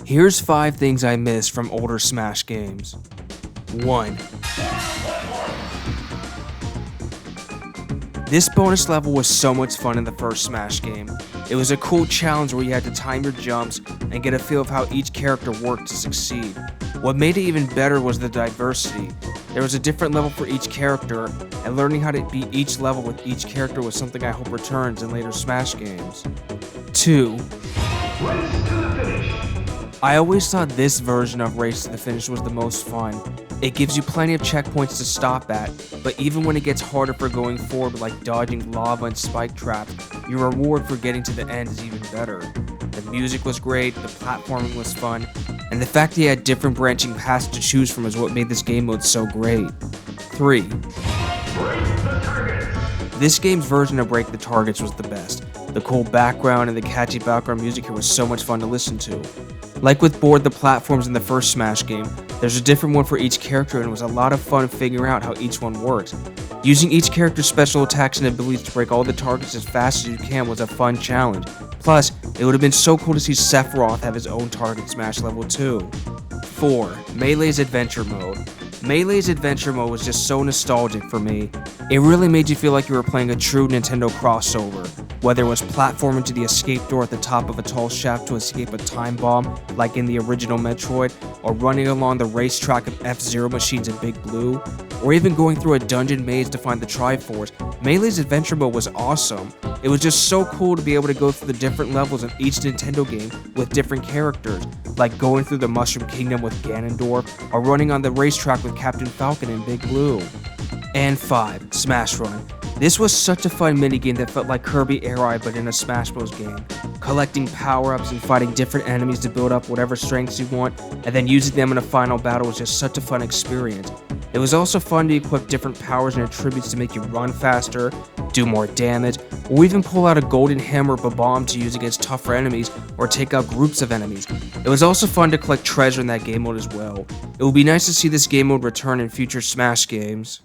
Here's 5 things I missed from older Smash games. 1. This bonus level was so much fun in the first Smash game. It was a cool challenge where you had to time your jumps and get a feel of how each character worked to succeed. What made it even better was the diversity. There was a different level for each character, and learning how to beat each level with each character was something I hope returns in later Smash games. 2. I always thought this version of Race to the Finish was the most fun. It gives you plenty of checkpoints to stop at, but even when it gets harder for going forward, like dodging lava and spike traps, your reward for getting to the end is even better. The music was great, the platforming was fun, and the fact that you had different branching paths to choose from is what made this game mode so great. 3. This game's version of Break the Targets was the best. The cool background and the catchy background music here was so much fun to listen to. Like with Board the Platforms in the first Smash game, there's a different one for each character and it was a lot of fun figuring out how each one works. Using each character's special attacks and abilities to break all the targets as fast as you can was a fun challenge. Plus, it would have been so cool to see Sephiroth have his own target smash level too. 4. Melee's Adventure Mode. Melee's Adventure Mode was just so nostalgic for me. It really made you feel like you were playing a true Nintendo crossover. Whether it was platforming to the escape door at the top of a tall shaft to escape a time bomb, like in the original Metroid, or running along the racetrack of F-Zero machines in Big Blue, or even going through a dungeon maze to find the Triforce, Melee's Adventure Mode was awesome. It was just so cool to be able to go through the different levels of each Nintendo game with different characters, like going through the Mushroom Kingdom with Ganondorf, or running on the racetrack with Captain Falcon in Big Blue. And 5. Smash Run. This was such a fun minigame that felt like Kirby Air Ride but in a Smash Bros. Game. Collecting power-ups and fighting different enemies to build up whatever strengths you want, and then using them in a final battle was just such a fun experience. It was also fun to equip different powers and attributes to make you run faster, do more damage, or even pull out a golden hammer or bomb to use against tougher enemies or take out groups of enemies. It was also fun to collect treasure in that game mode as well. It would be nice to see this game mode return in future Smash games.